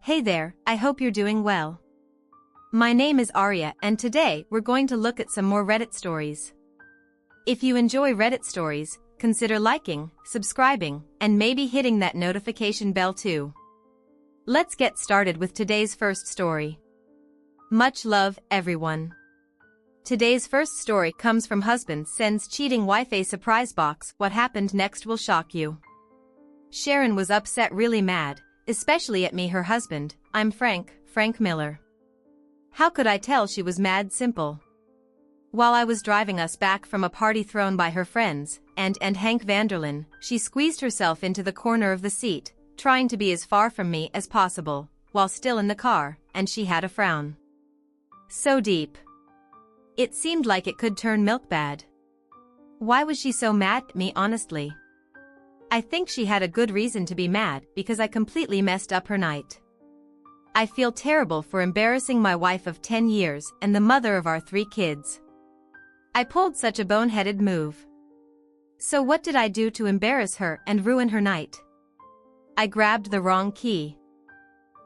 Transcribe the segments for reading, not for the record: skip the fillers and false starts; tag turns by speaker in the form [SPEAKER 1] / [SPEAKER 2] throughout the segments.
[SPEAKER 1] Hey there, I hope you're doing well. My name is Arya and today we're going to look at some more Reddit stories. If you enjoy Reddit stories, consider liking, subscribing, and maybe hitting that notification bell too. Let's get started with today's first story. Much love, everyone. Today's first story comes from husband sends cheating wife a surprise box. What happened next will shock you. Sharon was upset, really mad, especially at me, her husband. I'm Frank Miller. How could I tell she was mad? Simple. While I was driving us back from a party thrown by her friends, and Hank Vanderlyn, she squeezed herself into the corner of the seat, trying to be as far from me as possible, while still in the car, and she had a frown. So deep. It seemed like it could turn milk bad. Why was she so mad at me, honestly? I think she had a good reason to be mad because I completely messed up her night. I feel terrible for embarrassing my wife of 10 years and the mother of our 3 kids. I pulled such a boneheaded move. So what did I do to embarrass her and ruin her night? I grabbed the wrong key.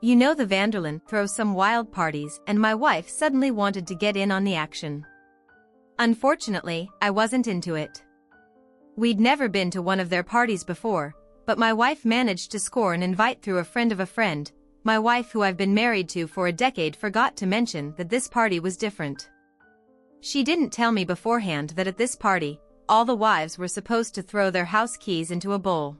[SPEAKER 1] You know the Vanderlyn throws some wild parties and my wife suddenly wanted to get in on the action. Unfortunately, I wasn't into it. We'd never been to one of their parties before, but my wife managed to score an invite through a friend of a friend. My wife, who I've been married to for a decade, forgot to mention that this party was different. She didn't tell me beforehand that at this party, all the wives were supposed to throw their house keys into a bowl.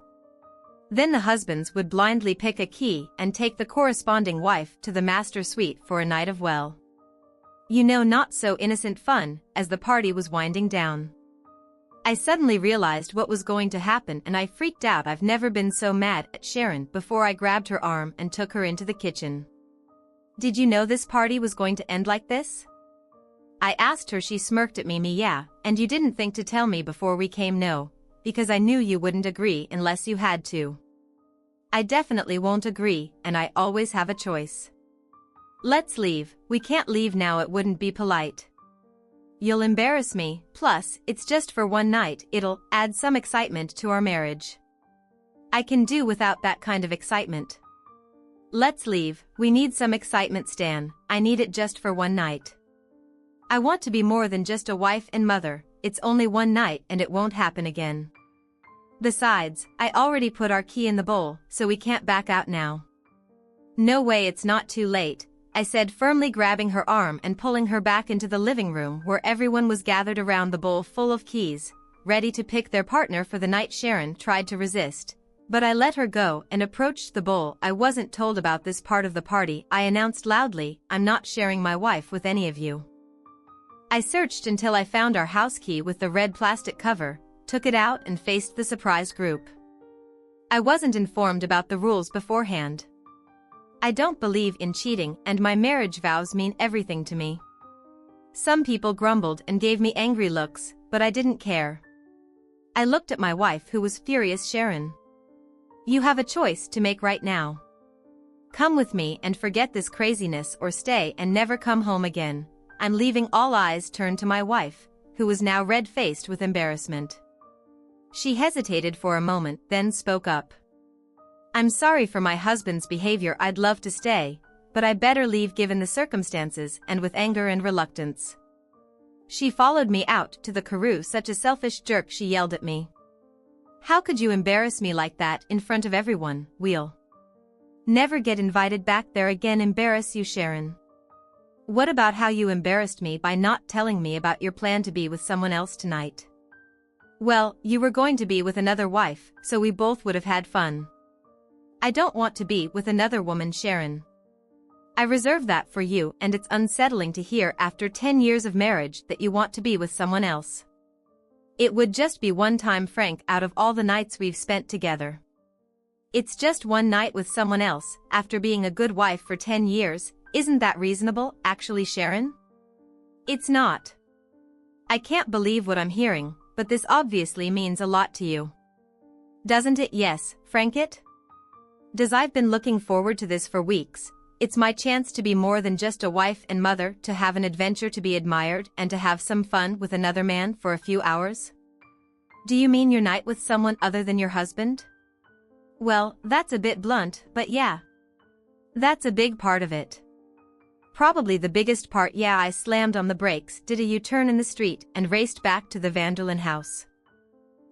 [SPEAKER 1] Then the husbands would blindly pick a key and take the corresponding wife to the master suite for a night of, well, you know, not so innocent fun. As the party was winding down, I suddenly realized what was going to happen and I freaked out. I've never been so mad at Sharon before. I grabbed her arm and took her into the kitchen. Did you know this party was going to end like this? I asked her. She smirked at me. Yeah, and you didn't think to tell me before we came? No, because I knew you wouldn't agree unless you had to. I definitely won't agree, and I always have a choice. Let's leave. We can't leave now, it wouldn't be polite. You'll embarrass me, plus, it's just for one night. It'll add some excitement to our marriage. I can do without that kind of excitement. Let's leave. We need some excitement, Stan. I need it just for one night. I want to be more than just a wife and mother. It's only one night and it won't happen again. Besides, I already put our key in the bowl, so we can't back out now. No way, it's not too late, I said, firmly grabbing her arm and pulling her back into the living room where everyone was gathered around the bowl full of keys, ready to pick their partner for the night. Sharon tried to resist, but I let her go and approached the bowl. I wasn't told about this part of the party, I announced loudly. I'm not sharing my wife with any of you. I searched until I found our house key with the red plastic cover, took it out and faced the surprised group. I wasn't informed about the rules beforehand. I don't believe in cheating and my marriage vows mean everything to me. Some people grumbled and gave me angry looks, but I didn't care. I looked at my wife, who was furious. Sharon, you have a choice to make right now. Come with me and forget this craziness, or stay and never come home again. I'm leaving. All eyes turned to my wife, who was now red-faced with embarrassment. She hesitated for a moment, then spoke up. I'm sorry for my husband's behavior. I'd love to stay, but I better leave given the circumstances. And with anger and reluctance, she followed me out to the carew. Such a selfish jerk, she yelled at me. How could you embarrass me like that in front of everyone? We'll never get invited back there again. Embarrass you, Sharon? What about how you embarrassed me by not telling me about your plan to be with someone else tonight? Well, you were going to be with another wife, so we both would have had fun. I don't want to be with another woman, Sharon. I reserve that for you, and it's unsettling to hear after 10 years of marriage that you want to be with someone else. It would just be one time, Frank, out of all the nights we've spent together. It's just one night with someone else, after being a good wife for 10 years. Isn't that reasonable, actually, Sharon? It's not. I can't believe what I'm hearing, but this obviously means a lot to you. Doesn't it? Yes, Frank, it does. I've been looking forward to this for weeks. It's my chance to be more than just a wife and mother, to have an adventure, to be admired, and to have some fun with another man for a few hours. Do you mean your night with someone other than your husband? Well, that's a bit blunt, but yeah. That's a big part of it. Probably the biggest part. Yeah, I slammed on the brakes, did a U-turn in the street, and raced back to the Vanderlyn house.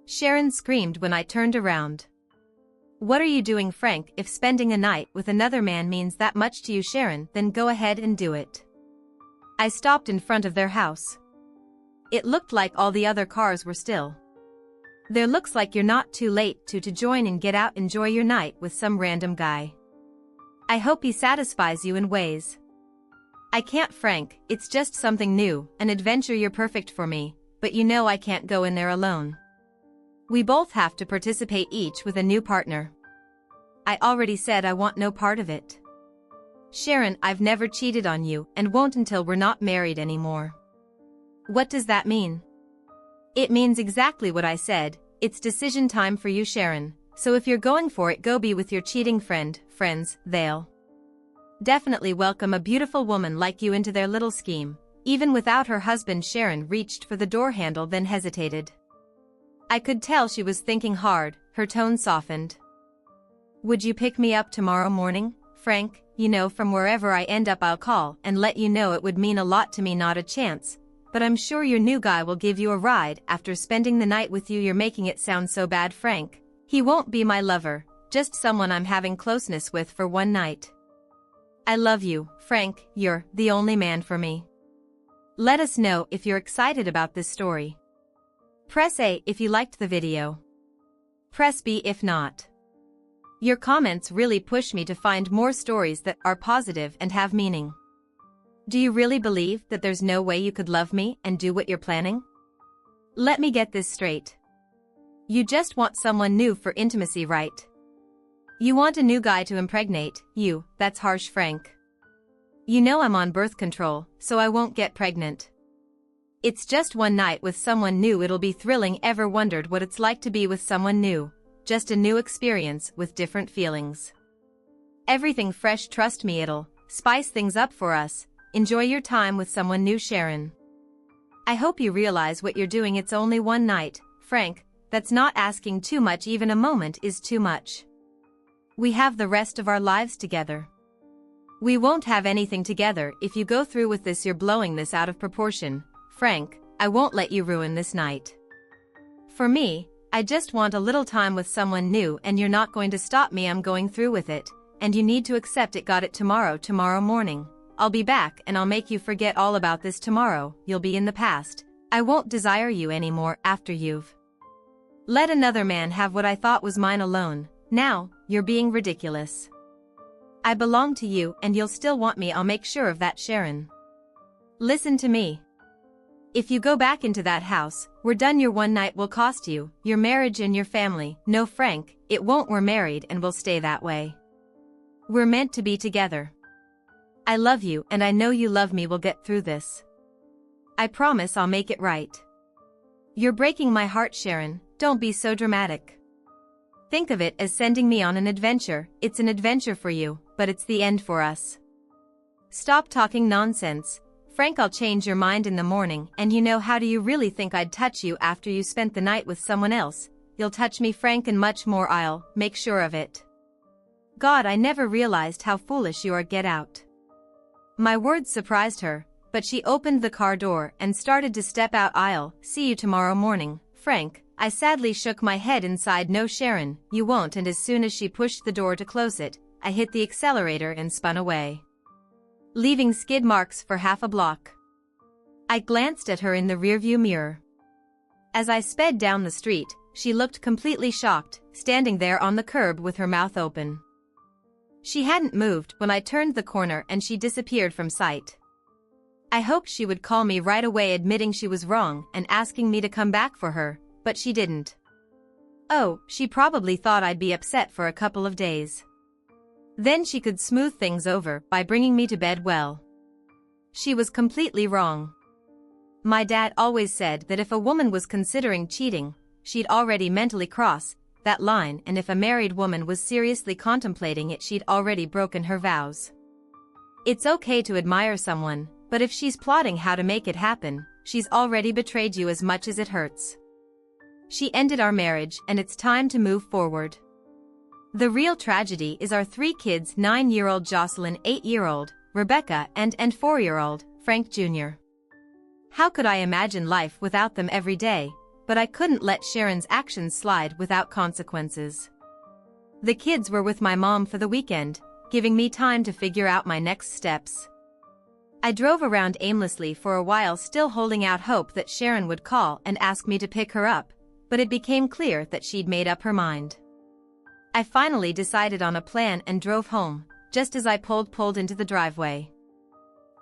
[SPEAKER 1] Sharon screamed when I turned around. What are you doing, Frank? If spending a night with another man means that much to you, Sharon, then go ahead and do it. I stopped in front of their house. It looked like all the other cars were still. There. Looks like you're not too late to join and get out, enjoy your night with some random guy. I hope he satisfies you in ways. I can't, Frank, it's just something new, an adventure. You're perfect for me, but you know I can't go in there alone. We both have to participate, each with a new partner. I already said I want no part of it. Sharon, I've never cheated on you and won't until we're not married anymore. What does that mean? It means exactly what I said. It's decision time for you, Sharon, so if you're going for it, go be with your cheating friends, they'll definitely welcome a beautiful woman like you into their little scheme. Even without her husband, Sharon reached for the door handle, then hesitated. I could tell she was thinking hard, her tone softened. Would you pick me up tomorrow morning, Frank? You know, from wherever I end up I'll call and let you know. It would mean a lot to me. Not a chance, but I'm sure your new guy will give you a ride after spending the night with you. You're making it sound so bad, Frank. He won't be my lover, just someone I'm having closeness with for one night. I love you, Frank, you're the only man for me. Let us know if you're excited about this story. Press A if you liked the video. Press B if not. Your comments really push me to find more stories that are positive and have meaning. Do you really believe that there's no way you could love me and do what you're planning? Let me get this straight. You just want someone new for intimacy, right? You want a new guy to impregnate you. That's harsh, Frank. You know I'm on birth control, so I won't get pregnant. It's just one night with someone new. It'll be thrilling. Ever wondered what it's like to be with someone new? Just a new experience with different feelings. Everything fresh, trust me, it'll spice things up for us. Enjoy your time with someone new, Sharon. I hope you realize what you're doing. It's only one night, Frank. That's not asking too much. Even a moment is too much. We have the rest of our lives together. We won't have anything together. If you go through with this, you're blowing this out of proportion. Frank, I won't let you ruin this night. For me, I just want a little time with someone new, and you're not going to stop me. I'm going through with it, and you need to accept it. Got it? Tomorrow morning. I'll be back and I'll make you forget all about this tomorrow. You'll be in the past. I won't desire you anymore after you've let another man have what I thought was mine alone. Now, you're being ridiculous. I belong to you and you'll still want me. I'll make sure of that, Sharon. Listen to me. If you go back into that house, we're done. Your one night will cost you your marriage and your family. No, Frank, it won't. We're married and we'll stay that way. We're meant to be together. I love you and I know you love me. We'll get through this. I promise I'll make it right. You're breaking my heart, Sharon. Don't be so dramatic. Think of it as sending me on an adventure. It's an adventure for you, but it's the end for us. Stop talking nonsense. Frank, I'll change your mind in the morning. And you know, how do you really think I'd touch you after you spent the night with someone else? You'll touch me, Frank, and much more. I'll make sure of it. God, I never realized how foolish you are. Get out. My words surprised her, but she opened the car door and started to step out. I'll see you tomorrow morning, Frank. I sadly shook my head inside. No, Sharon, you won't. And as soon as she pushed the door to close it, I hit the accelerator and spun away, leaving skid marks for half a block. I glanced at her in the rearview mirror. As I sped down the street, she looked completely shocked, standing there on the curb with her mouth open. She hadn't moved when I turned the corner and she disappeared from sight. I hoped she would call me right away, admitting she was wrong and asking me to come back for her, but she didn't. Oh, she probably thought I'd be upset for a couple of days. Then she could smooth things over by bringing me to bed. Well, she was completely wrong. My dad always said that if a woman was considering cheating, she'd already mentally crossed that line, and if a married woman was seriously contemplating it, she'd already broken her vows. It's okay to admire someone, but if she's plotting how to make it happen, she's already betrayed you as much as it hurts. She ended our marriage and it's time to move forward. The real tragedy is our three kids: 9-year-old Jocelyn, 8-year-old Rebecca, and 4-year-old Frank Jr. How could I imagine life without them every day? But I couldn't let Sharon's actions slide without consequences. The kids were with my mom for the weekend, giving me time to figure out my next steps. I drove around aimlessly for a while, still holding out hope that Sharon would call and ask me to pick her up, but it became clear that she'd made up her mind. I finally decided on a plan and drove home, just as I pulled into the driveway.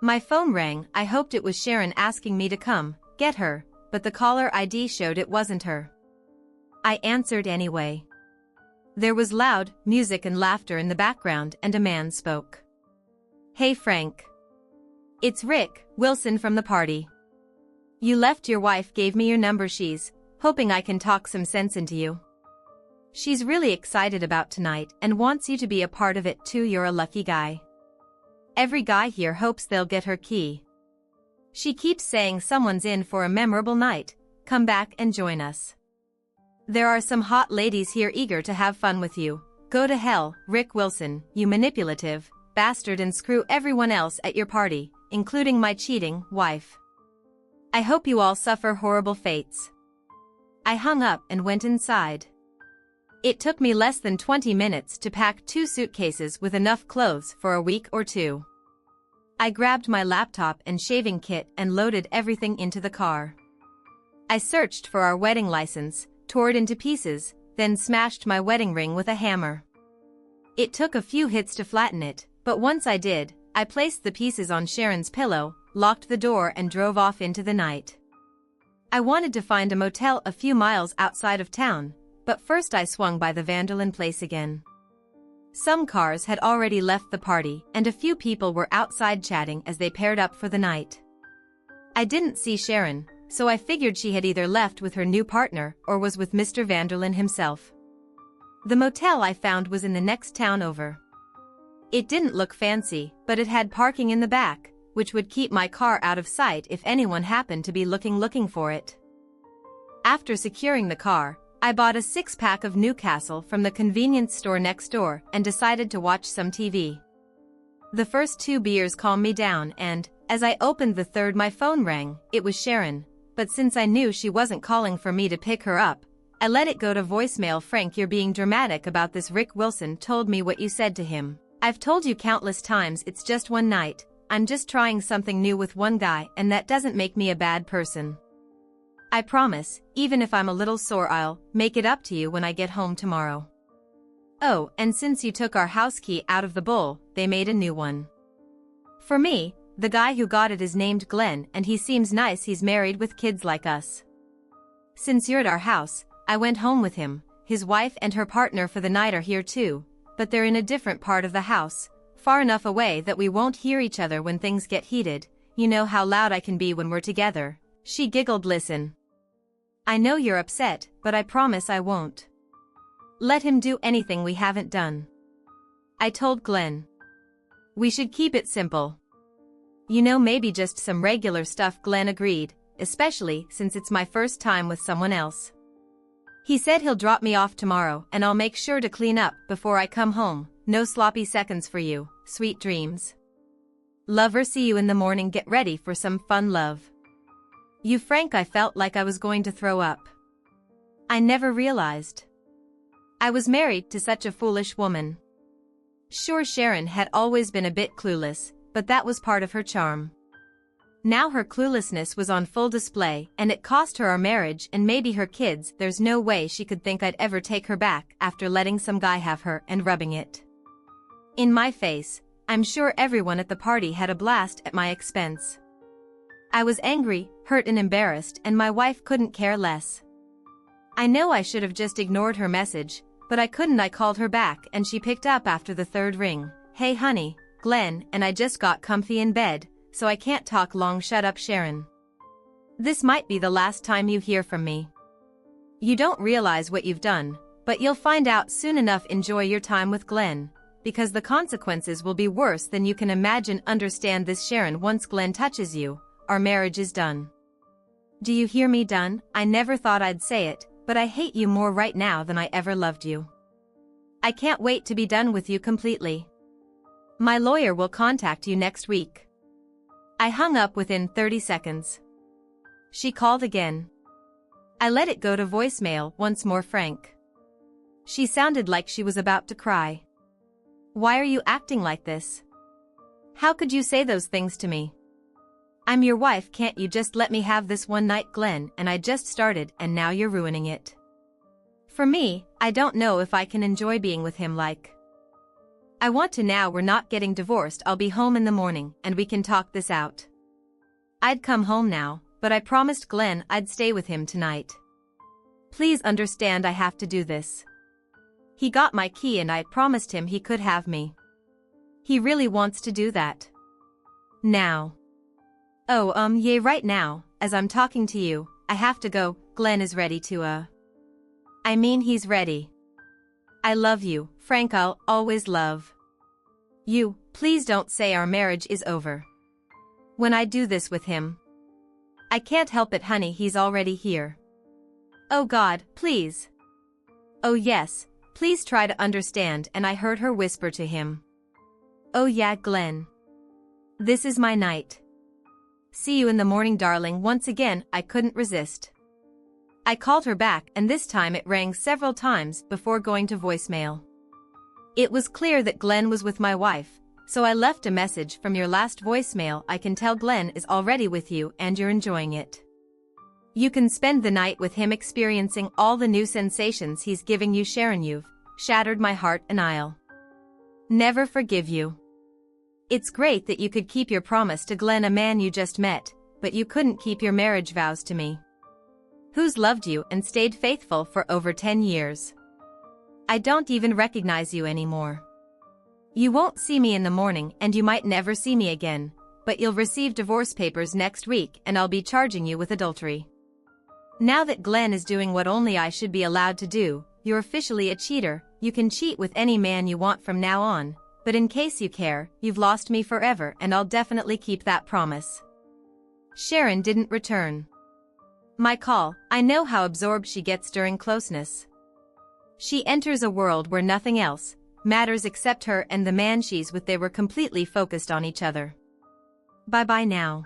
[SPEAKER 1] My phone rang. I hoped it was Sharon asking me to come get her, but the caller ID showed it wasn't her. I answered anyway. There was loud music and laughter in the background, and a man spoke. "Hey Frank. It's Rick Wilson from the party. You left. Your wife gave me your number. She's hoping I can talk some sense into you. She's really excited about tonight and wants you to be a part of it too. You're a lucky guy. Every guy here hopes they'll get her key. She keeps saying someone's in for a memorable night. Come back and join us. There are some hot ladies here eager to have fun with you. Go to hell, Rick Wilson, you manipulative bastard, and screw everyone else at your party, including my cheating wife. I hope you all suffer horrible fates." I hung up and went inside. It took me less than 20 minutes to pack 2 suitcases with enough clothes for a week or two. I grabbed my laptop and shaving kit and loaded everything into the car. I searched for our wedding license, tore it into pieces, then smashed my wedding ring with a hammer. It took a few hits to flatten it, but once I did, I placed the pieces on Sharon's pillow, locked the door, and drove off into the night. I wanted to find a motel a few miles outside of town, but first I swung by the Vanderlyn place again. Some cars had already left the party, and a few people were outside chatting as they paired up for the night. I didn't see Sharon, so I figured she had either left with her new partner or was with Mr. Vanderlyn himself. The motel I found was in the next town over. It didn't look fancy, but it had parking in the back, which would keep my car out of sight if anyone happened to be looking for it. After securing the car, I bought a 6-pack of Newcastle from the convenience store next door and decided to watch some TV. The first 2 beers calmed me down, and, as I opened the third, my phone rang. It was Sharon, but since I knew she wasn't calling for me to pick her up, I let it go to voicemail. "Frank, you're being dramatic about this. Rick Wilson told me what you said to him. I've told you countless times it's just one night. I'm just trying something new with one guy, and that doesn't make me a bad person. I promise, even if I'm a little sore, I'll make it up to you when I get home tomorrow. Oh, and since you took our house key out of the bowl, they made a new one for me. The guy who got it is named Glenn, and he seems nice. He's married with kids like us. Since you're at our house, I went home with him. His wife and her partner for the night are here too, but they're in a different part of the house, far enough away that we won't hear each other when things get heated. You know how loud I can be when we're together." She giggled. "Listen. I know you're upset, but I promise I won't let him do anything we haven't done." I told Glenn. "We should keep it simple. You know, maybe just some regular stuff." Glenn agreed, especially since it's my first time with someone else. He said he'll drop me off tomorrow and I'll make sure to clean up before I come home. "No sloppy seconds for you. Sweet dreams. Lover, see you in the morning. Get ready for some fun, love." You, Frank. I felt like I was going to throw up. I never realized I was married to such a foolish woman. Sure, Sharon had always been a bit clueless, but that was part of her charm. Now her cluelessness was on full display, and it cost her our marriage and maybe her kids. There's no way she could think I'd ever take her back after letting some guy have her and rubbing it in my face. I'm sure everyone at the party had a blast at my expense. I was angry, hurt, and embarrassed, and my wife couldn't care less. I know I should have just ignored her message, but I couldn't. I called her back and she picked up after the 3rd ring. "Hey honey, Glenn and I just got comfy in bed, so I can't talk long." "Shut up, Sharon. This might be the last time you hear from me. You don't realize what you've done, but you'll find out soon enough. Enjoy your time with Glenn, because the consequences will be worse than you can imagine. Understand this, Sharon. Once Glenn touches you, our marriage is done. Do you hear me? Done." I never thought I'd say it, but I hate you more right now than I ever loved you. I can't wait to be done with you completely. My lawyer will contact you next week. I hung up within 30 seconds. She called again. I let it go to voicemail once more. Frank. She sounded like she was about to cry. Why are you acting like this? How could you say those things to me? I'm your wife, can't you just let me have this one night, Glenn? And I just started and now you're ruining it. For me, I don't know if I can enjoy being with him like I want to now. We're not getting divorced. I'll be home in the morning and we can talk this out. I'd come home now, but I promised Glenn I'd stay with him tonight. Please understand I have to do this. He got my key and I promised him he could have me. He really wants to do that. Now. Oh, yeah, right now, as I'm talking to you, I have to go. Glenn is ready to, I mean, he's ready. I love you, Frank. I'll always love you. Please don't say our marriage is over. When I do this with him, I can't help it, honey. He's already here. Oh God, please. Oh yes, please try to understand. And I heard her whisper to him. Oh yeah, Glenn. This is my night. See you in the morning, darling. Once again, I couldn't resist. I called her back and this time it rang several times before going to voicemail. It was clear that Glenn was with my wife, so I left a message. From your last voicemail, I can tell Glenn is already with you and you're enjoying it. You can spend the night with him, experiencing all the new sensations he's giving you. Sharon, you've shattered my heart and I'll never forgive you. It's great that you could keep your promise to Glenn, a man you just met, but you couldn't keep your marriage vows to me, who's loved you and stayed faithful for over 10 years. I don't even recognize you anymore. You won't see me in the morning and you might never see me again, but you'll receive divorce papers next week and I'll be charging you with adultery. Now that Glenn is doing what only I should be allowed to do, you're officially a cheater. You can cheat with any man you want from now on, but in case you care, you've lost me forever and I'll definitely keep that promise. Sharon didn't return my call. I know how absorbed she gets during closeness. She enters a world where nothing else matters except her and the man she's with. They were completely focused on each other. Bye-bye now.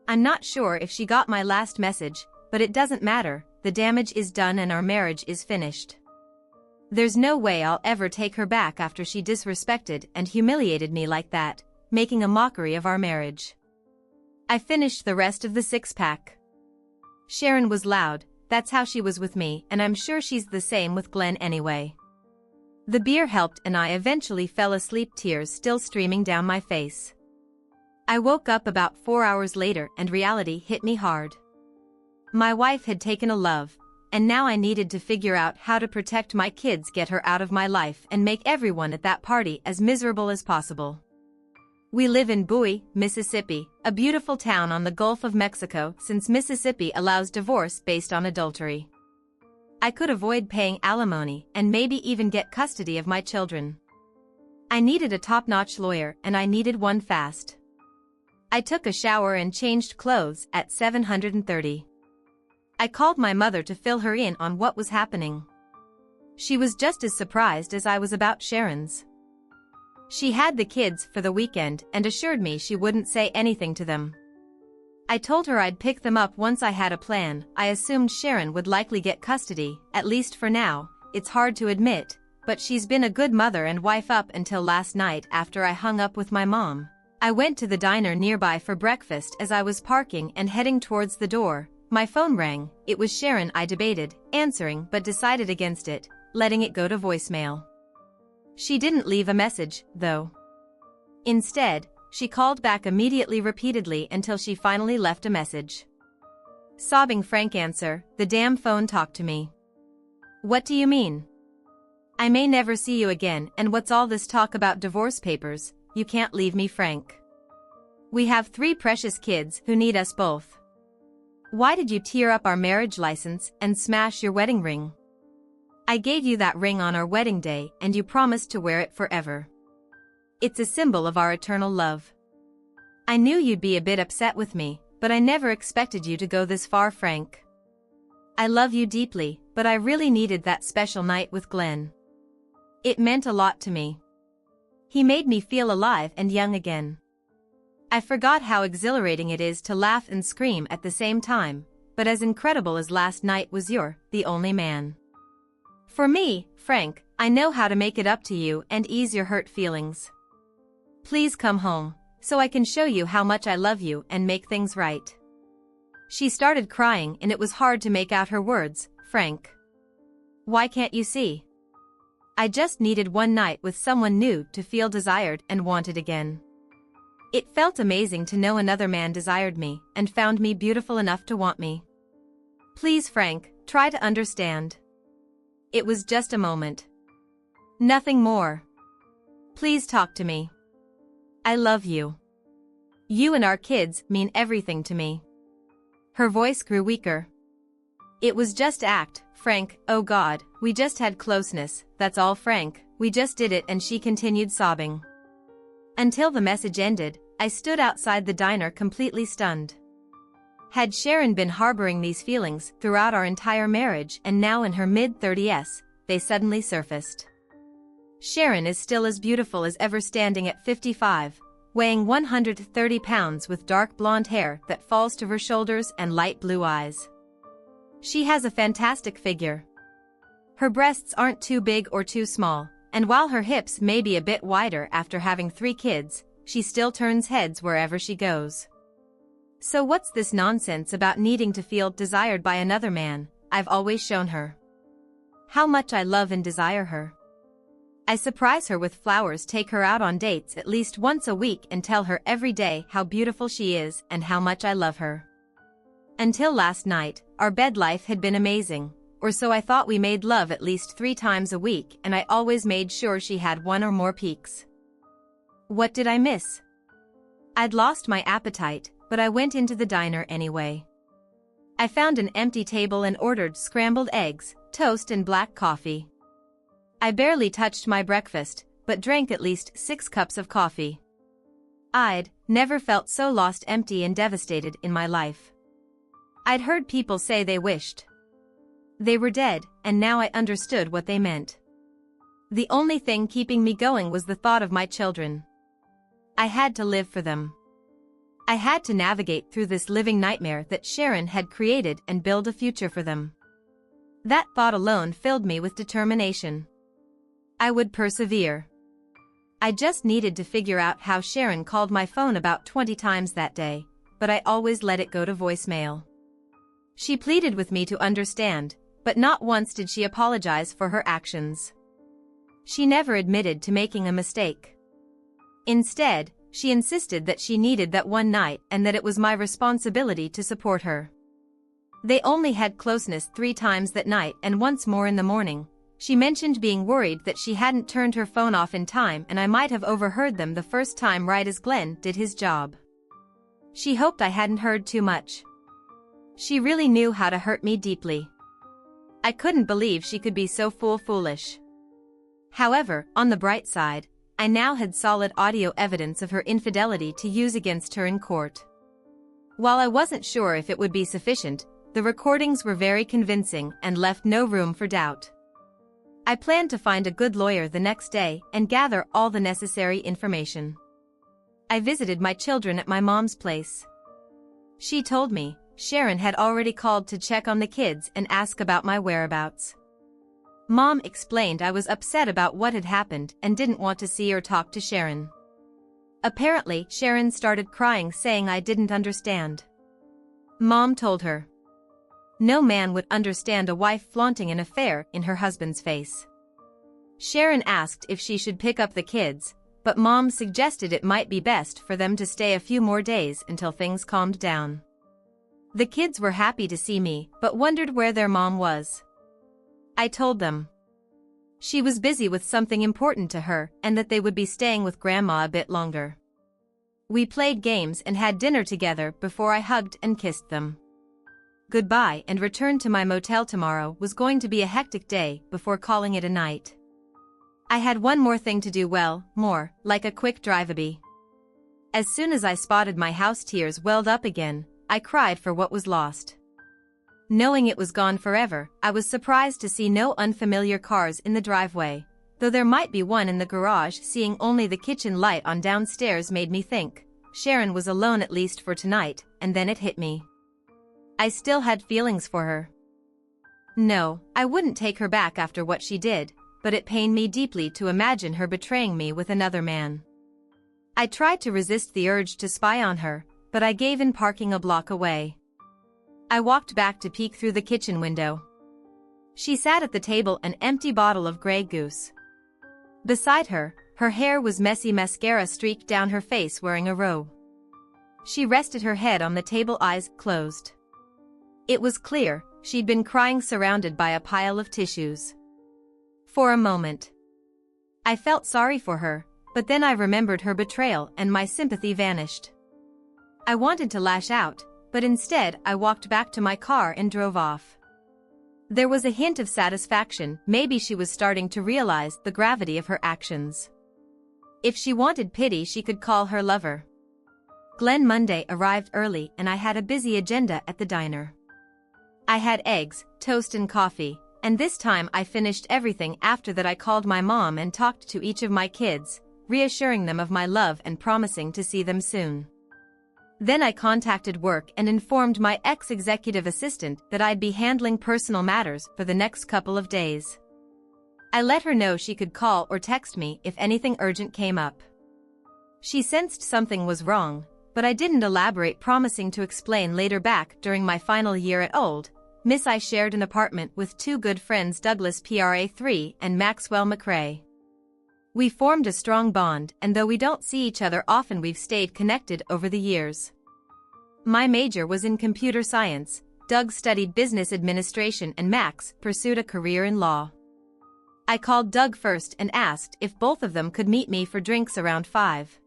[SPEAKER 1] I'm not sure if she got my last message, but it doesn't matter. The damage is done and our marriage is finished. There's no way I'll ever take her back after she disrespected and humiliated me like that, making a mockery of our marriage. I finished the rest of the six-pack. Sharon was loud. That's how she was with me, and I'm sure she's the same with Glenn anyway. The beer helped and I eventually fell asleep, tears still streaming down my face. I woke up about 4 hours later and reality hit me hard. My wife had taken a love, and now I needed to figure out how to protect my kids, get her out of my life, and make everyone at that party as miserable as possible. We live in Bowie, Mississippi, a beautiful town on the Gulf of Mexico, since Mississippi allows divorce based on adultery. I could avoid paying alimony and maybe even get custody of my children. I needed a top-notch lawyer and I needed one fast. I took a shower and changed clothes at 7:30. I called my mother to fill her in on what was happening. She was just as surprised as I was about Sharon's. She had the kids for the weekend and assured me she wouldn't say anything to them. I told her I'd pick them up once I had a plan. I assumed Sharon would likely get custody, at least for now. It's hard to admit, but she's been a good mother and wife up until last night after I hung up with my mom. I went to the diner nearby for breakfast. As I was parking and heading towards the door, my phone rang. It was Sharon. I debated answering but decided against it, letting it go to voicemail. She didn't leave a message, though. Instead, she called back immediately, repeatedly, until she finally left a message. Sobbing, Frank, answer the damn phone, talk to me. What do you mean? I may never see you again, and what's all this talk about divorce papers? You can't leave me, Frank. We have 3 precious kids who need us both. Why did you tear up our marriage license and smash your wedding ring? I gave you that ring on our wedding day and you promised to wear it forever. It's a symbol of our eternal love. I knew you'd be a bit upset with me, but I never expected you to go this far, Frank. I love you deeply, but I really needed that special night with Glenn. It meant a lot to me. He made me feel alive and young again. I forgot how exhilarating it is to laugh and scream at the same time, but as incredible as last night was you're the only man. For me, Frank, I know how to make it up to you and ease your hurt feelings. Please come home, so I can show you how much I love you and make things right. She started crying and it was hard to make out her words. Frank. Why can't you see? I just needed one night with someone new to feel desired and wanted again. It felt amazing to know another man desired me and found me beautiful enough to want me. Please, Frank, try to understand. It was just a moment. Nothing more. Please talk to me. I love you. You and our kids mean everything to me. Her voice grew weaker. It was just act, Frank, oh God, we just had closeness, that's all Frank, we just did it, and she continued sobbing. Until the message ended, I stood outside the diner completely stunned. Had Sharon been harboring these feelings throughout our entire marriage, and now in her mid-30s, they suddenly surfaced? Sharon is still as beautiful as ever, standing at 55, weighing 130 pounds with dark blonde hair that falls to her shoulders and light blue eyes. She has a fantastic figure. Her breasts aren't too big or too small, and while her hips may be a bit wider after having 3 kids, she still turns heads wherever she goes. So what's this nonsense about needing to feel desired by another man? I've always shown her how much I love and desire her. I surprise her with flowers, take her out on dates at least once a week, and tell her every day how beautiful she is and how much I love her. Until last night, our bed life had been amazing, or so I thought. We made love at least 3 times a week, and I always made sure she had 1 or more peeks. What did I miss? I'd lost my appetite, but I went into the diner anyway. I found an empty table and ordered scrambled eggs, toast and black coffee. I barely touched my breakfast, but drank at least 6 cups of coffee. I'd never felt so lost, empty and devastated in my life. I'd heard people say they wished they were dead, and now I understood what they meant. The only thing keeping me going was the thought of my children. I had to live for them. I had to navigate through this living nightmare that Sharon had created and build a future for them. That thought alone filled me with determination. I would persevere. I just needed to figure out how. Sharon called my phone about 20 times that day, but I always let it go to voicemail. She pleaded with me to understand, but not once did she apologize for her actions. She never admitted to making a mistake. Instead, she insisted that she needed that one night and that it was my responsibility to support her. They only had closeness 3 times that night, and once more in the morning. She mentioned being worried that she hadn't turned her phone off in time, and I might have overheard them the first time right as Glenn did his job. She hoped I hadn't heard too much. She really knew how to hurt me deeply. I couldn't believe she could be so foolish. However, on the bright side, I now had solid audio evidence of her infidelity to use against her in court. While I wasn't sure if it would be sufficient, the recordings were very convincing and left no room for doubt. I planned to find a good lawyer the next day and gather all the necessary information. I visited my children at my mom's place. She told me Sharon had already called to check on the kids and ask about my whereabouts. Mom explained I was upset about what had happened and didn't want to see or talk to Sharon. Apparently, Sharon started crying, saying I didn't understand. Mom told her no man would understand a wife flaunting an affair in her husband's face. Sharon asked if she should pick up the kids, but Mom suggested it might be best for them to stay a few more days until things calmed down. The kids were happy to see me, but wondered where their mom was. I told them she was busy with something important to her and that they would be staying with Grandma a bit longer. We played games and had dinner together before I hugged and kissed them. Goodbye and returned to my motel. Tomorrow was going to be a hectic day before calling it a night. I had one more thing to do, well, more like a quick drive-a-bee. As soon as I spotted my house, tears welled up again. I cried for what was lost. Knowing it was gone forever, I was surprised to see no unfamiliar cars in the driveway, Though there might be one in the garage, seeing only the kitchen light on downstairs made me think Sharon was alone at least for tonight, and then it hit me. I still had feelings for her. No, I wouldn't take her back after what she did, but it pained me deeply to imagine her betraying me with another man. I tried to resist the urge to spy on her, but I gave in parking a block away. I walked back to peek through the kitchen window. She sat at the table, an empty bottle of Grey Goose. Beside her, her hair was messy, mascara streaked down her face, wearing a robe. She rested her head on the table, eyes closed. It was clear she'd been crying, surrounded by a pile of tissues. For a moment, I felt sorry for her, but then I remembered her betrayal and my sympathy vanished. I wanted to lash out, but instead I walked back to my car and drove off. There was a hint of satisfaction. Maybe she was starting to realize the gravity of her actions. If she wanted pity, she could call her lover. Glenn Monday arrived early and I had a busy agenda at the diner. I had eggs, toast and coffee, and this time I finished everything. After that I called my mom and talked to each of my kids, reassuring them of my love and promising to see them soon. Then I contacted work and informed my ex-executive assistant that I'd be handling personal matters for the next couple of days. I let her know she could call or text me if anything urgent came up. She sensed something was wrong, but I didn't elaborate, promising to explain later. Back during my final year at Old Miss, I shared an apartment with two good friends, Douglas PRA3 and Maxwell McRae. We formed a strong bond, and though we don't see each other often, we've stayed connected over the years. My major was in computer science, Doug studied business administration, and Max pursued a career in law. I called Doug first and asked if both of them could meet me for drinks around 5.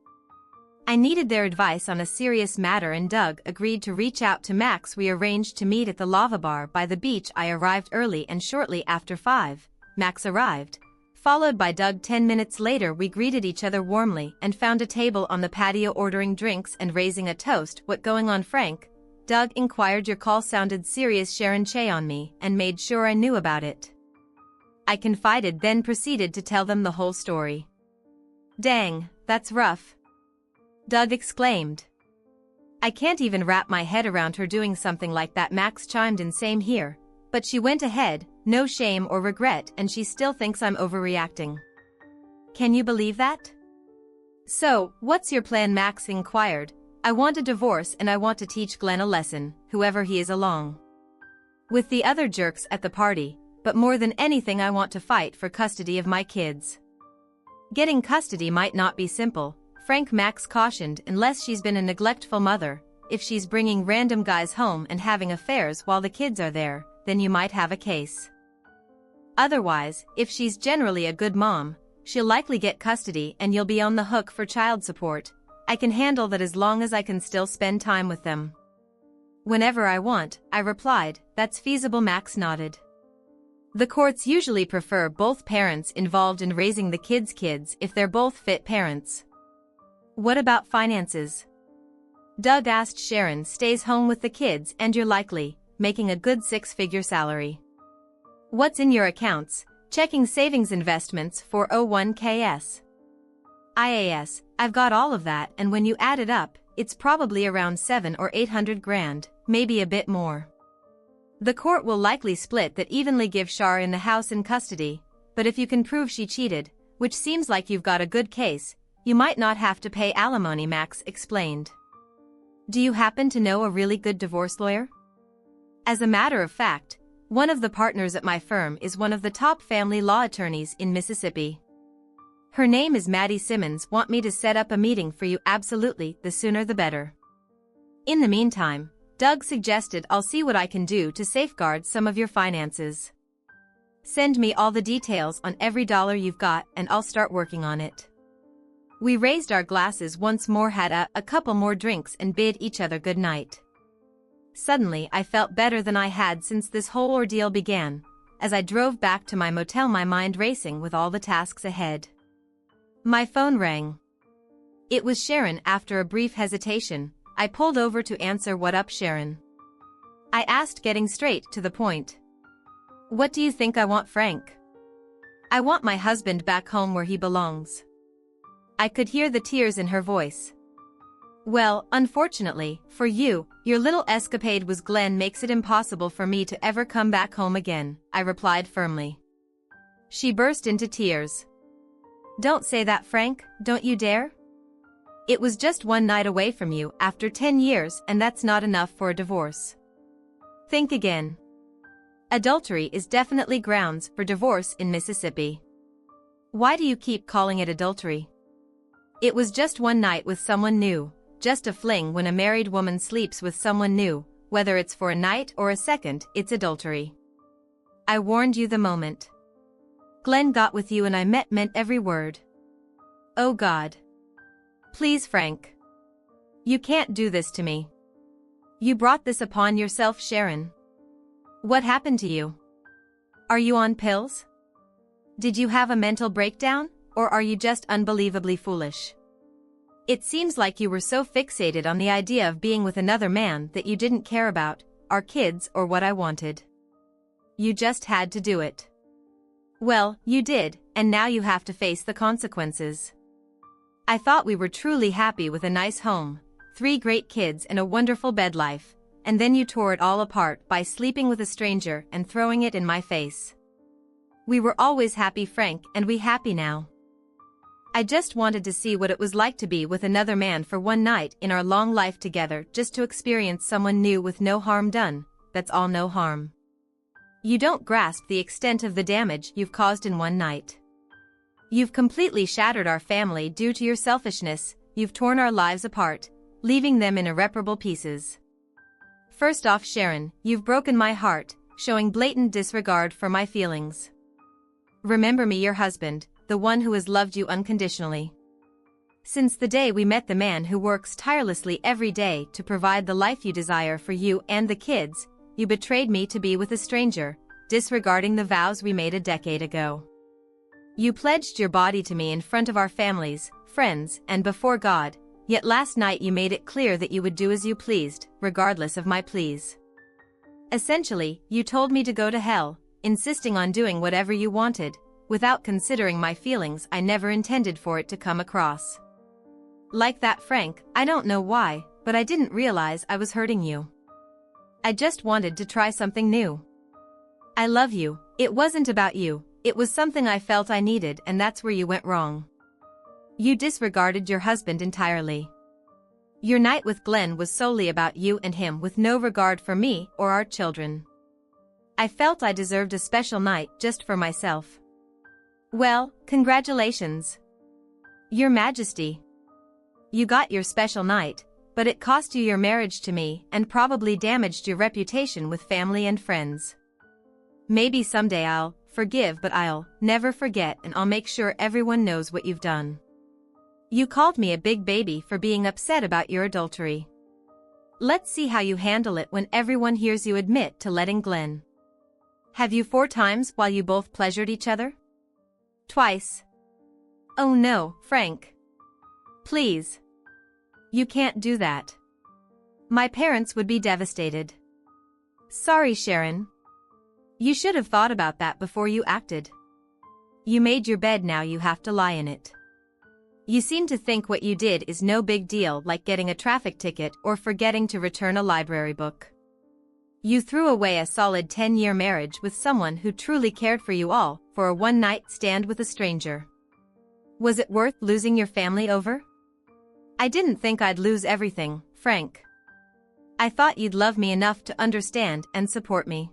[SPEAKER 1] I needed their advice on a serious matter, and Doug agreed to reach out to Max. We arranged to meet at the Lava Bar by the beach. I arrived early, and shortly after 5, Max arrived, followed by Doug. 10 minutes later we greeted each other warmly and found a table on the patio, ordering drinks and raising a toast. "What going on, Frank?" Doug inquired. "Your call sounded serious." Sharon Che on me and made sure I knew about it. I confided, then proceeded to tell them the whole story. "Dang, that's rough," Doug exclaimed. "I can't even wrap my head around her doing something like that." Max chimed in, "Same here, but she went ahead, no shame or regret, and she still thinks I'm overreacting. Can you believe that?" "So, what's your plan?" Max inquired. "I want a divorce and I want to teach Glenn a lesson, whoever he is, along with the other jerks at the party, but more than anything I want to fight for custody of my kids." "Getting custody might not be simple," Frank, Max cautioned, "unless she's been a neglectful mother. If she's bringing random guys home and having affairs while the kids are there, then you might have a case. Otherwise, if she's generally a good mom, she'll likely get custody and you'll be on the hook for child support. I can handle that as long as I can still spend time with them whenever I want," I replied. "That's feasible." Max nodded. "The courts usually prefer both parents involved in raising the kids if they're both fit parents." "What about finances?" Doug asked. "Sharon stays home with the kids and you're likely making a good 6-figure salary. What's in your accounts? Checking savings, investments, 401ks, IAS. I've got all of that, and when you add it up, it's probably around 700 or 800 grand, maybe a bit more. The court will likely split that evenly, give Shar in the house in custody, but if you can prove she cheated, which seems like you've got a good case, you might not have to pay alimony," Max explained. "Do you happen to know a really good divorce lawyer?" As a matter of fact, one of the partners at my firm is one of the top family law attorneys in Mississippi. Her name is Maddie Simmons. "Want me to set up a meeting for you?" "Absolutely, the sooner the better." In the meantime, Doug suggested, "I'll see what I can do to safeguard some of your finances. Send me all the details on every dollar you've got and I'll start working on it." We raised our glasses once more, had a couple more drinks, and bid each other good night. Suddenly I felt better than I had since this whole ordeal began. As I drove back to my motel, my mind racing with all the tasks ahead. My phone rang. It was Sharon. After a brief hesitation, I pulled over to answer. "What up, Sharon?" I asked, getting straight to the point. "What do you think I want, Frank?" I want my husband back home where he belongs. I could hear the tears in her voice. Well, unfortunately, for you, your little escapade with Glenn makes it impossible for me to ever come back home again, I replied firmly. She burst into tears. Don't say that, Frank, don't you dare? It was just one night away from you after 10 years, and that's not enough for a divorce. Think again. Adultery is definitely grounds for divorce in Mississippi. Why do you keep calling it adultery? It was just one night with someone new. Just a fling. When a married woman sleeps with someone new, whether it's for a night or a second, it's adultery. I warned you the moment Glenn got with you and I meant every word. Oh God. Please, Frank. You can't do this to me. You brought this upon yourself, Sharon. What happened to you? Are you on pills? Did you have a mental breakdown, or are you just unbelievably foolish? It seems like you were so fixated on the idea of being with another man that you didn't care about our kids or what I wanted. You just had to do it. Well, you did, and now you have to face the consequences. I thought we were truly happy with a nice home, 3 great kids and a wonderful bed life, and then you tore it all apart by sleeping with a stranger and throwing it in my face. We were always happy, Frank, and we happy now. I just wanted to see what it was like to be with another man for one night in our long life together, just to experience someone new with no harm done. That's all, no harm. You don't grasp the extent of the damage you've caused in one night. You've completely shattered our family due to your selfishness. You've torn our lives apart, leaving them in irreparable pieces. First off, Sharon, you've broken my heart, showing blatant disregard for my feelings. Remember me, your husband, the one who has loved you unconditionally. Since the day we met, the man who works tirelessly every day to provide the life you desire for you and the kids, you betrayed me to be with a stranger, disregarding the vows we made a decade ago. You pledged your body to me in front of our families, friends, and before God, yet last night you made it clear that you would do as you pleased, regardless of my pleas. Essentially, you told me to go to hell, insisting on doing whatever you wanted, without considering my feelings. I never intended for it to come across like that, Frank. I don't know why, but I didn't realize I was hurting you. I just wanted to try something new. I love you. It wasn't about you. It was something I felt I needed, and that's where you went wrong. You disregarded your husband entirely. Your night with Glenn was solely about you and him, with no regard for me or our children. I felt I deserved a special night just for myself. Well, congratulations, Your Majesty. You got your special night, but it cost you your marriage to me and probably damaged your reputation with family and friends. Maybe someday I'll forgive, but I'll never forget, and I'll make sure everyone knows what you've done. You called me a big baby for being upset about your adultery. Let's see how you handle it when everyone hears you admit to letting Glenn have you 4 times while you both pleasured each other? Twice. Oh no, Frank. Please. You can't do that. My parents would be devastated. Sorry, Sharon. You should have thought about that before you acted. You made your bed, now you have to lie in it. You seem to think what you did is no big deal, like getting a traffic ticket or forgetting to return a library book. You threw away a solid 10-year marriage with someone who truly cared for you all for a one-night stand with a stranger. Was it worth losing your family over? I didn't think I'd lose everything, Frank. I thought you'd love me enough to understand and support me.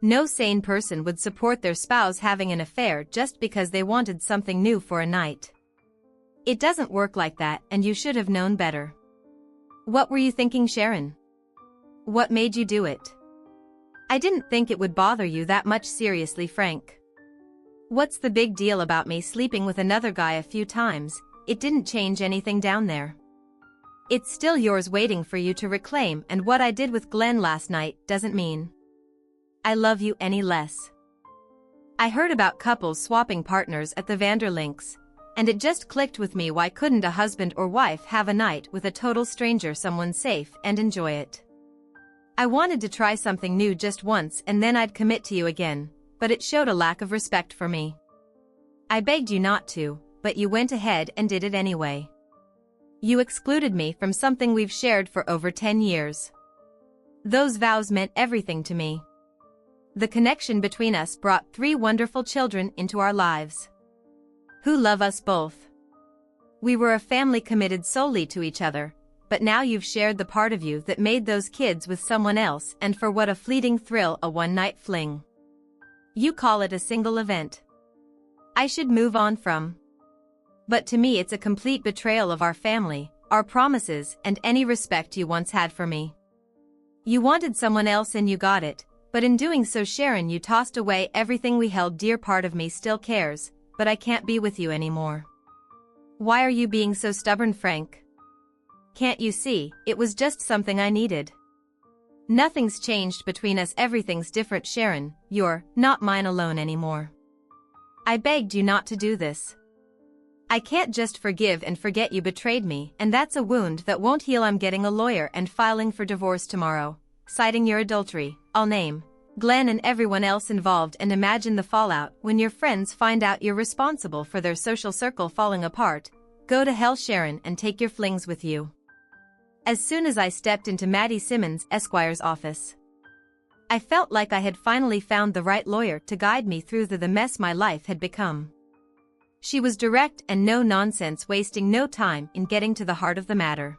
[SPEAKER 1] No sane person would support their spouse having an affair just because they wanted something new for a night. It doesn't work like that, and you should have known better. What were you thinking, Sharon? What made you do it? I didn't think it would bother you that much, seriously, Frank. What's the big deal about me sleeping with another guy a few times? It didn't change anything down there. It's still yours, waiting for you to reclaim, and what I did with Glenn last night doesn't mean I love you any less. I heard about couples swapping partners at the Vanderlinks, and it just clicked with me. Why couldn't a husband or wife have a night with a total stranger, someone safe, and enjoy it? I wanted to try something new just once, and then I'd commit to you again, but it showed a lack of respect for me. I begged you not to, but you went ahead and did it anyway. You excluded me from something we've shared for over 10 years. Those vows meant everything to me. The connection between us brought 3 wonderful children into our lives, who love us both. We were a family committed solely to each other, but now you've shared the part of you that made those kids with someone else, and for what a fleeting thrill a one-night fling. You call it a single event I should move on from. But to me it's a complete betrayal of our family, our promises, and any respect you once had for me. You wanted someone else and you got it, but in doing so, Sharon, you tossed away everything we held dear. Part of me still cares, but I can't be with you anymore. Why are you being so stubborn, Frank? Can't you see, it was just something I needed? Nothing's changed between us, everything's different, Sharon. You're not mine alone anymore. I begged you not to do this. I can't just forgive and forget you betrayed me, and that's a wound that won't heal. I'm getting a lawyer and filing for divorce tomorrow, citing your adultery. I'll name Glenn and everyone else involved, and imagine the fallout when your friends find out you're responsible for their social circle falling apart. Go to hell, Sharon, and take your flings with you. As soon as I stepped into Maddie Simmons Esquire's office, I felt like I had finally found the right lawyer to guide me through the mess my life had become. She was direct and no nonsense, wasting no time in getting to the heart of the matter.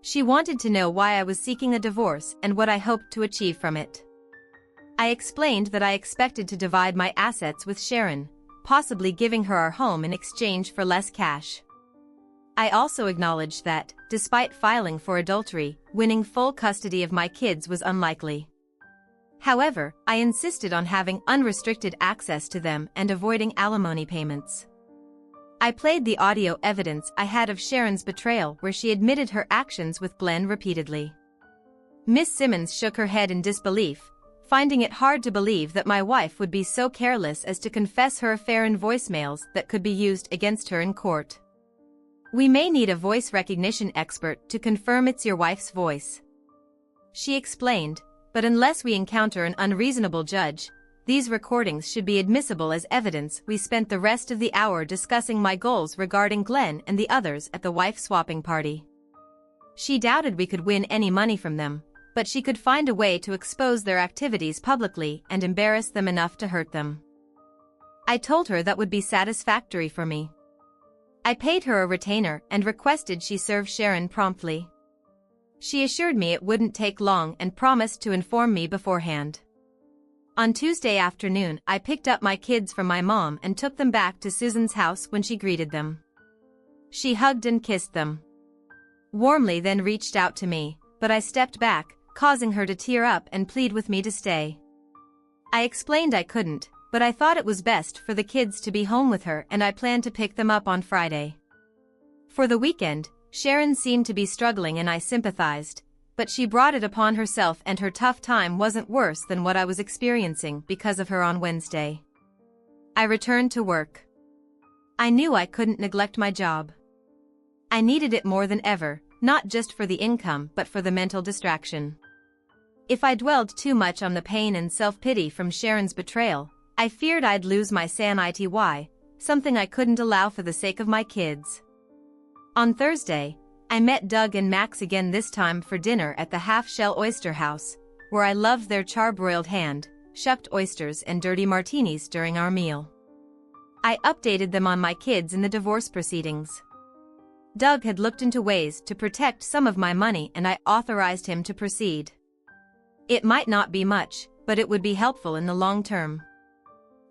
[SPEAKER 1] She wanted to know why I was seeking a divorce and what I hoped to achieve from it. I explained that I expected to divide my assets with Sharon, possibly giving her our home in exchange for less cash. I also acknowledged that, despite filing for adultery, winning full custody of my kids was unlikely. However, I insisted on having unrestricted access to them and avoiding alimony payments. I played the audio evidence I had of Sharon's betrayal, where she admitted her actions with Glenn repeatedly. Miss Simmons shook her head in disbelief, finding it hard to believe that my wife would be so careless as to confess her affair in voicemails that could be used against her in court. We may need a voice recognition expert to confirm it's your wife's voice, she explained. But unless we encounter an unreasonable judge, these recordings should be admissible as evidence. We spent the rest of the hour discussing my goals regarding Glenn and the others at the wife-swapping party. She doubted we could win any money from them, but she could find a way to expose their activities publicly and embarrass them enough to hurt them. I told her that would be satisfactory for me. I paid her a retainer and requested she serve Sharon promptly. She assured me it wouldn't take long and promised to inform me beforehand. On Tuesday afternoon, I picked up my kids from my mom and took them back to Susan's house. When she greeted them, she hugged and kissed them warmly, then reached out to me, but I stepped back, causing her to tear up and plead with me to stay. I explained I couldn't, but I thought it was best for the kids to be home with her, and I planned to pick them up on Friday. For the weekend, Sharon seemed to be struggling and I sympathized, but she brought it upon herself, and her tough time wasn't worse than what I was experiencing because of her on Wednesday. I returned to work. I knew I couldn't neglect my job. I needed it more than ever, not just for the income but for the mental distraction. If I dwelled too much on the pain and self-pity from Sharon's betrayal, I feared I'd lose my sanity, something I couldn't allow for the sake of my kids. On Thursday, I met Doug and Max again, this time for dinner at the Half-Shell Oyster House, where I loved their charbroiled hand, shucked oysters and dirty martinis during our meal. I updated them on my kids in the divorce proceedings. Doug had looked into ways to protect some of my money and I authorized him to proceed. It might not be much, but it would be helpful in the long term.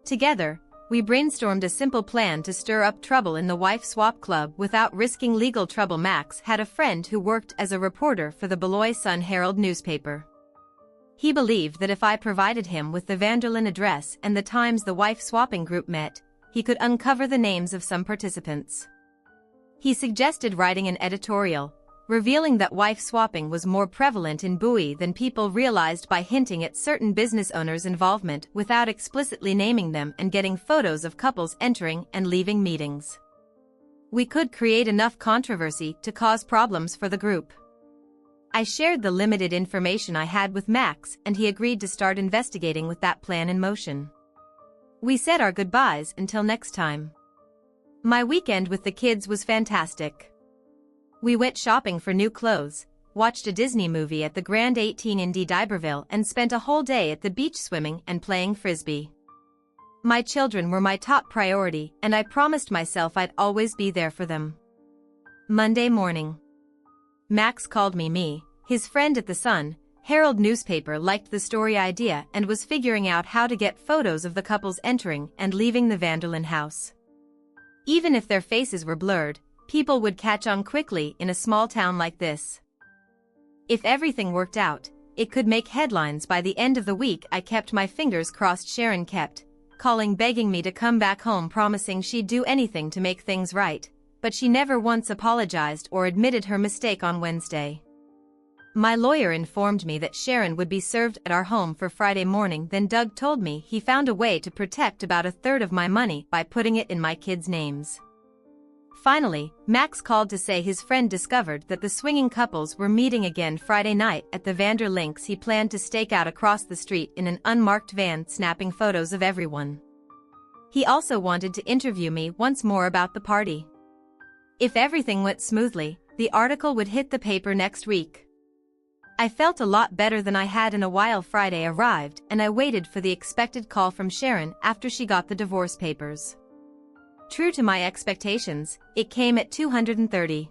[SPEAKER 1] Together, we brainstormed a simple plan to stir up trouble in the Wife Swap Club without risking legal trouble. Max had a friend who worked as a reporter for the Beloit Sun Herald newspaper. He believed that if I provided him with the Vanderlyn address and the times the wife-swapping group met, he could uncover the names of some participants. He suggested writing an editorial, revealing that wife-swapping was more prevalent in Bowie than people realized by hinting at certain business owners' involvement without explicitly naming them and getting photos of couples entering and leaving meetings. We could create enough controversy to cause problems for the group. I shared the limited information I had with Max and he agreed to start investigating with that plan in motion. We said our goodbyes until next time. My weekend with the kids was fantastic. We went shopping for new clothes, watched a Disney movie at the Grand 18 in D'Iberville and spent a whole day at the beach swimming and playing frisbee. My children were my top priority and I promised myself I'd always be there for them. Monday morning. Max called me. His friend at the Sun Herald newspaper liked the story idea and was figuring out how to get photos of the couples entering and leaving the Vanderlyn house. Even if their faces were blurred, people would catch on quickly in a small town like this. If everything worked out, it could make headlines by the end of the week. I kept my fingers crossed. Sharon kept calling, begging me to come back home, promising she'd do anything to make things right, but she never once apologized or admitted her mistake. On Wednesday, my lawyer informed me that Sharon would be served at our home for Friday morning. Then Doug told me he found a way to protect about a third of my money by putting it in my kids' names. Finally, Max called to say his friend discovered that the swinging couples were meeting again Friday night at the Vanderlynks. He planned to stake out across the street in an unmarked van, snapping photos of everyone. He also wanted to interview me once more about the party. If everything went smoothly, the article would hit the paper next week. I felt a lot better than I had in a while. Friday arrived and I waited for the expected call from Sharon after she got the divorce papers. True to my expectations, it came at 2:30.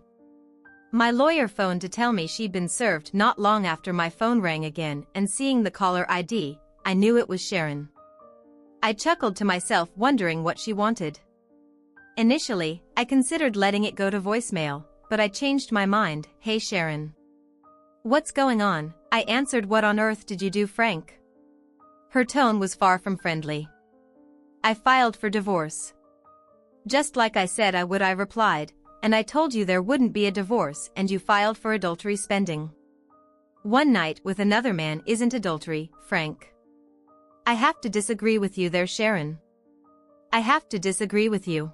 [SPEAKER 1] My lawyer phoned to tell me she'd been served. Not long after, my phone rang again, and seeing the caller ID, I knew it was Sharon. I chuckled to myself, wondering what she wanted. Initially, I considered letting it go to voicemail, but I changed my mind. "Hey Sharon. What's going on?" I answered. "What on earth did you do, Frank?" Her tone was far from friendly. "I filed for divorce." "Just like I said I would," I replied, "and I told you there wouldn't be a divorce, and you filed for adultery spending. One night with another man isn't adultery, Frank." "I have to disagree with you there, Sharon. I have to disagree with you.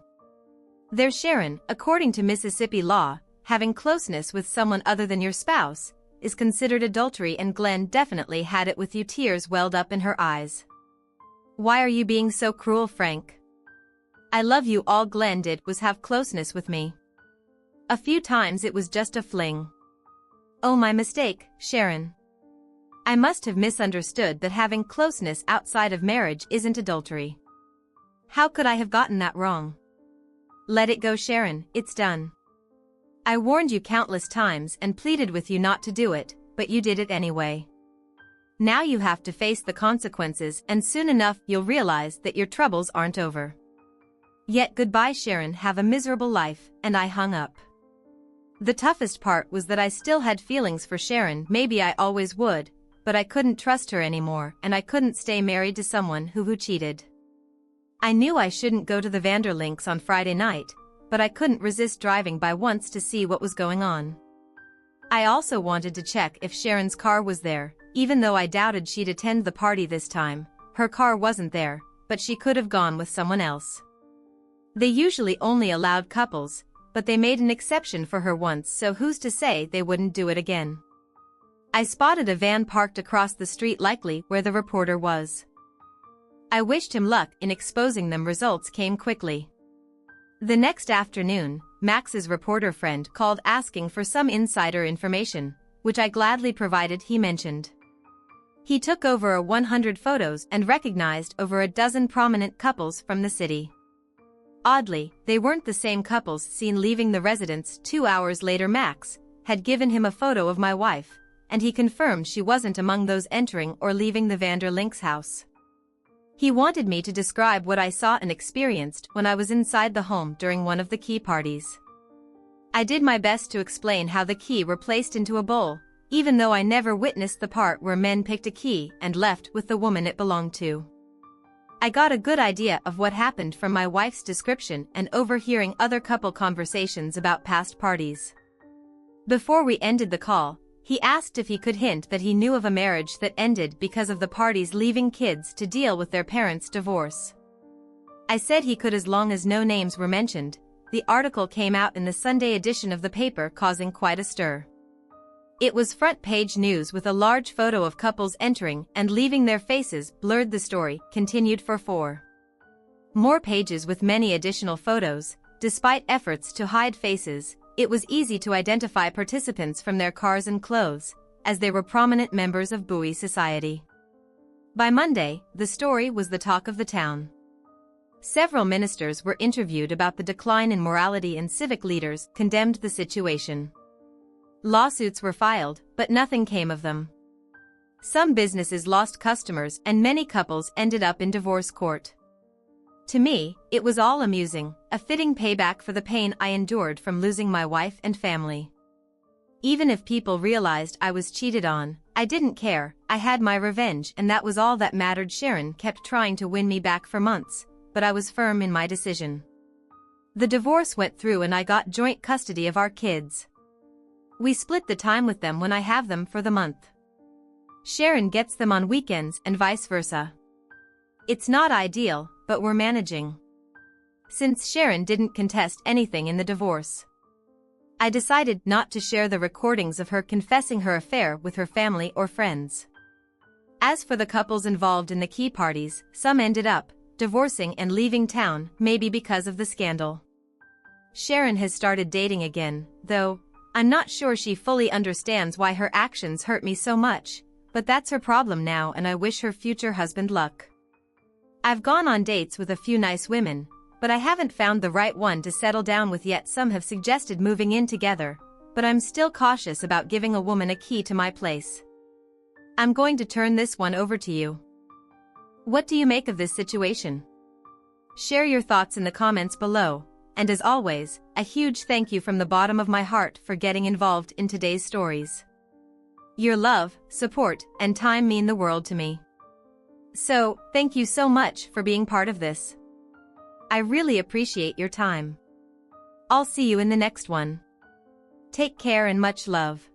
[SPEAKER 1] There, Sharon, according to Mississippi law, having closeness with someone other than your spouse is considered adultery, and Glenn definitely had it with you." Tears welled up in her eyes. "Why are you being so cruel, Frank? I love you. All Glenn did was have closeness with me. A few times it was just a fling." "Oh, my mistake, Sharon. I must have misunderstood that having closeness outside of marriage isn't adultery. How could I have gotten that wrong? Let it go, Sharon, it's done. I warned you countless times and pleaded with you not to do it, but you did it anyway. Now you have to face the consequences, and soon enough you'll realize that your troubles aren't over. Yet goodbye, Sharon, have a miserable life," and I hung up. The toughest part was that I still had feelings for Sharon. Maybe I always would, but I couldn't trust her anymore, and I couldn't stay married to someone who cheated. I knew I shouldn't go to the Vanderlynks on Friday night, but I couldn't resist driving by once to see what was going on. I also wanted to check if Sharon's car was there, even though I doubted she'd attend the party this time. Her car wasn't there, but she could have gone with someone else. They usually only allowed couples, but they made an exception for her once, so who's to say they wouldn't do it again? I spotted a van parked across the street, likely where the reporter was. I wished him luck in exposing them. Results came quickly. The next afternoon, Max's reporter friend called asking for some insider information, which I gladly provided. He mentioned he took over 100 photos and recognized over a dozen prominent couples from the city. Oddly, they weren't the same couples seen leaving the residence 2 hours later. Max had given him a photo of my wife, and he confirmed she wasn't among those entering or leaving the Vanderlynks house. He wanted me to describe what I saw and experienced when I was inside the home during one of the key parties. I did my best to explain how the key were placed into a bowl, even though I never witnessed the part where men picked a key and left with the woman it belonged to. I got a good idea of what happened from my wife's description and overhearing other couple conversations about past parties. Before we ended the call, he asked if he could hint that he knew of a marriage that ended because of the parties leaving kids to deal with their parents' divorce. I said he could, as long as no names were mentioned. The article came out in the Sunday edition of the paper, causing quite a stir. It was front-page news with a large photo of couples entering and leaving. Their faces blurred. The story continued for 4 More pages with many additional photos. Despite efforts to hide faces, it was easy to identify participants from their cars and clothes, as they were prominent members of Bowie society. By Monday, the story was the talk of the town. Several ministers were interviewed about the decline in morality and civic leaders condemned the situation. Lawsuits were filed, but nothing came of them. Some businesses lost customers and many couples ended up in divorce court. To me, it was all amusing, a fitting payback for the pain I endured from losing my wife and family. Even if people realized I was cheated on, I didn't care. I had my revenge and that was all that mattered. Sharon kept trying to win me back for months, but I was firm in my decision. The divorce went through and I got joint custody of our kids. We split the time with them when I have them for the month. Sharon gets them on weekends and vice versa. It's not ideal, but we're managing. Since Sharon didn't contest anything in the divorce, I decided not to share the recordings of her confessing her affair with her family or friends. As for the couples involved in the key parties, some ended up divorcing and leaving town, maybe because of the scandal. Sharon has started dating again, though I'm not sure she fully understands why her actions hurt me so much, but that's her problem now and I wish her future husband luck. I've gone on dates with a few nice women, but I haven't found the right one to settle down with yet. Some have suggested moving in together, but I'm still cautious about giving a woman a key to my place. I'm going to turn this one over to you. What do you make of this situation? Share your thoughts in the comments below, and as always, a huge thank you from the bottom of my heart for getting involved in today's stories. Your love, support, and time mean the world to me. So, thank you so much for being part of this. I really appreciate your time. I'll see you in the next one. Take care and much love.